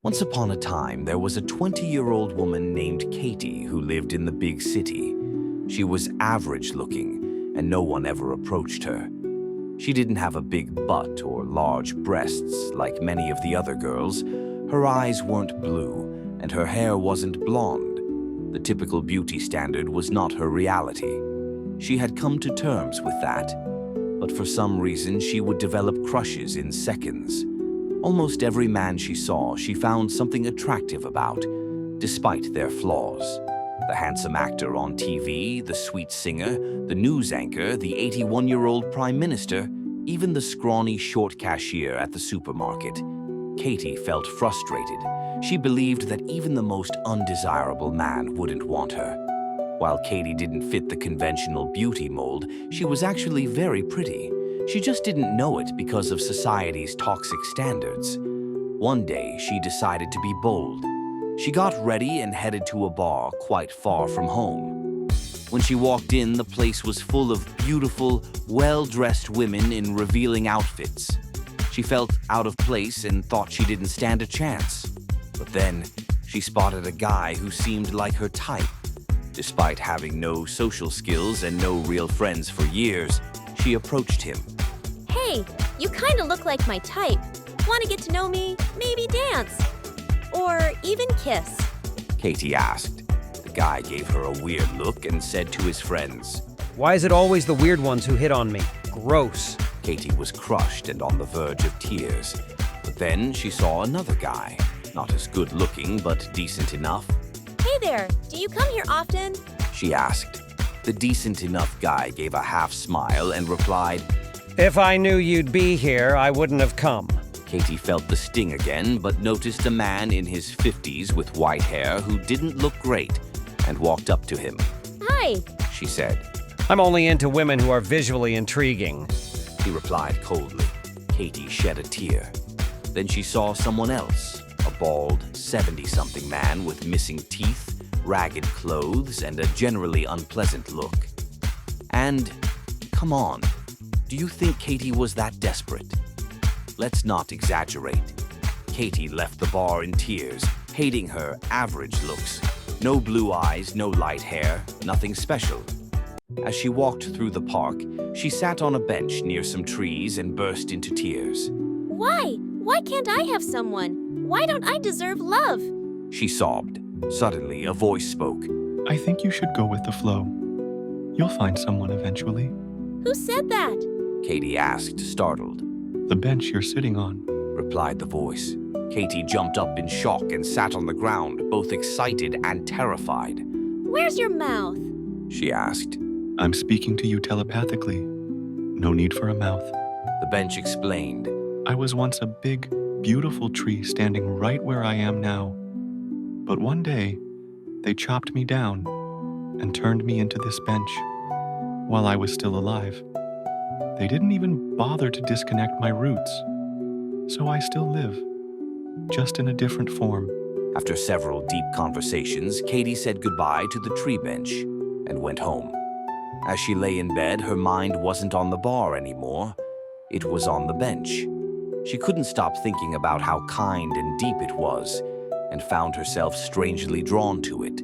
Once upon a time, there was a 20-year-old woman named Katie who lived in the big city. She was average-looking, and no one ever approached her. She didn't have a big butt or large breasts like many of the other girls. Her eyes weren't blue, and her hair wasn't blonde. The typical beauty standard was not her reality. She had come to terms with that, but for some reason she would develop crushes in seconds. Almost every man she saw, she found something attractive about, despite their flaws. The handsome actor on TV, the sweet singer, the news anchor, the 81-year-old prime minister, even the scrawny short cashier at the supermarket. Katie felt frustrated. She believed that even the most undesirable man wouldn't want her. While Katie didn't fit the conventional beauty mold, she was actually very pretty. She just didn't know it because of society's toxic standards. One day, she decided to be bold. She got ready and headed to a bar quite far from home. When she walked in, the place was full of beautiful, well-dressed women in revealing outfits. She felt out of place and thought she didn't stand a chance. But then, she spotted a guy who seemed like her type. Despite having no social skills and no real friends for years, she approached him. Hey, you kind of look like my type. Want to get to know me? Maybe dance? Or even kiss? Katie asked. The guy gave her a weird look and said to his friends, "Why is it always the weird ones who hit on me? Gross." Katie was crushed and on the verge of tears. But then she saw another guy, not as good looking but decent enough. Hey there, do you come here often? She asked. The decent enough guy gave a half smile and replied, "If I knew you'd be here, I wouldn't have come." Katie felt the sting again, but noticed a man in his 50s with white hair who didn't look great and walked up to him. Hi. She said. "I'm only into women who are visually intriguing." He replied coldly. Katie shed a tear. Then she saw someone else, a bald, 70-something man with missing teeth, ragged clothes, and a generally unpleasant look. And, come on, do you think Katie was that desperate? Let's not exaggerate. Katie left the bar in tears, hating her average looks. No blue eyes, no light hair, nothing special. As she walked through the park, she sat on a bench near some trees and burst into tears. Why? Why can't I have someone? Why don't I deserve love? She sobbed. Suddenly, a voice spoke. I think you should go with the flow. You'll find someone eventually. Who said that? Katie asked, startled. The bench you're sitting on, replied the voice. Katie jumped up in shock and sat on the ground, both excited and terrified. Where's your mouth? She asked. I'm speaking to you telepathically. No need for a mouth. The bench explained. I was once a big, beautiful tree standing right where I am now. But one day, they chopped me down and turned me into this bench while I was still alive. They didn't even bother to disconnect my roots. So I still live, just in a different form. After several deep conversations, Katie said goodbye to the tree bench and went home. As she lay in bed, her mind wasn't on the bar anymore. It was on the bench. She couldn't stop thinking about how kind and deep it was, and found herself strangely drawn to it.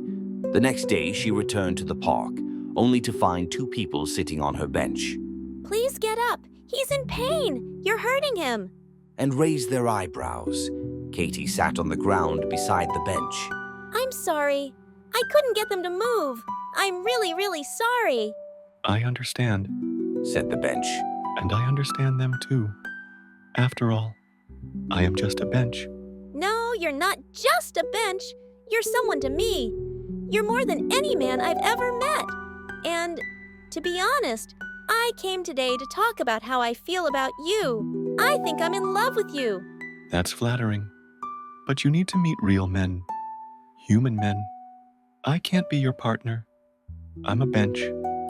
The next day, she returned to the park, only to find two people sitting on her bench. Please get up. He's in pain. You're hurting him. And raised their eyebrows. Katie sat on the ground beside the bench. I'm sorry. I couldn't get them to move. I'm really, really sorry. I understand, said the bench. and I understand them too. After all, I am just a bench. No, you're not just a bench. You're someone to me. You're more than any man I've ever met. And, to be honest, I came today to talk about how I feel about you. I think I'm in love with you. That's flattering. But you need to meet real men. Human men. I can't be your partner. I'm a bench.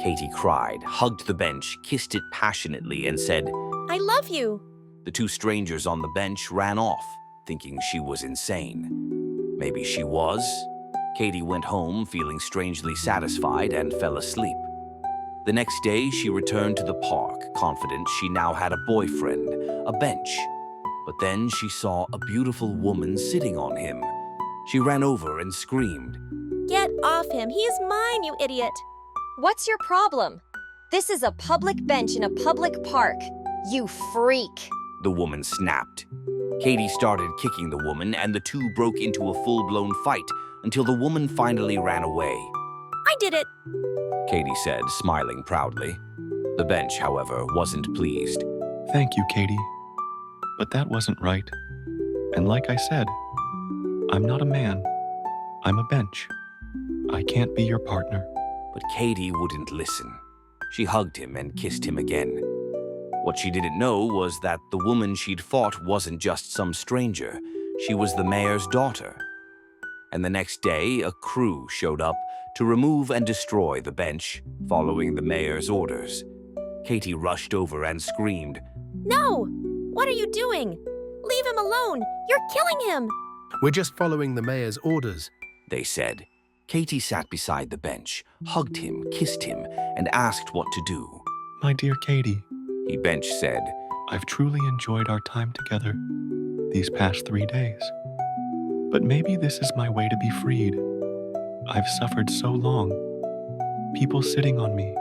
Katie cried, hugged the bench, kissed it passionately, and said, I love you. The two strangers on the bench ran off, thinking she was insane. Maybe she was. Katie went home feeling strangely satisfied and fell asleep. The next day, she returned to the park, confident she now had a boyfriend, a bench. But then she saw a beautiful woman sitting on him. She ran over and screamed. Get off him. He is mine, you idiot. What's your problem? This is a public bench in a public park. You freak. The woman snapped. Katie started kicking the woman, and the two broke into a full-blown fight until the woman finally ran away. I did it. Katie said, smiling proudly. The bench, however, wasn't pleased. Thank you, Katie. But that wasn't right. And like I said, I'm not a man. I'm a bench. I can't be your partner. But Katie wouldn't listen. She hugged him and kissed him again. What she didn't know was that the woman she'd fought wasn't just some stranger. She was the mayor's daughter. And the next day, a crew showed up to remove and destroy the bench, following the mayor's orders. Katie rushed over and screamed, No! What are you doing? Leave him alone. You're killing him. We're just following the mayor's orders. they said. Katie sat beside the bench, hugged him, kissed him, and asked what to do. My dear Katie, He bench said, I've truly enjoyed our time together these past 3 days. But maybe this is my way to be freed. I've suffered so long. People sitting on me,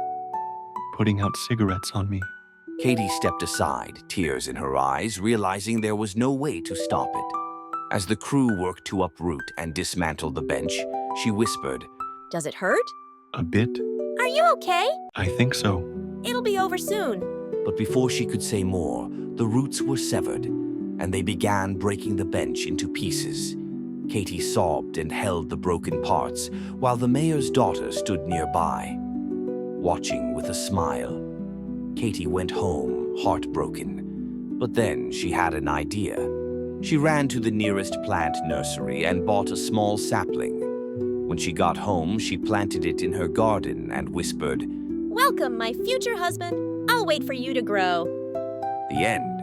putting out cigarettes on me. Katie stepped aside, tears in her eyes, realizing there was no way to stop it. As the crew worked to uproot and dismantle the bench, she whispered, Does it hurt? A bit? Are you okay? I think so. It'll be over soon. But before she could say more, the roots were severed, and they began breaking the bench into pieces. Katie sobbed and held the broken parts, while the mayor's daughter stood nearby, watching with a smile. Katie went home, heartbroken. But then she had an idea. She ran to the nearest plant nursery and bought a small sapling. When she got home, she planted it in her garden and whispered, Welcome, my future husband. I'll wait for you to grow. The end.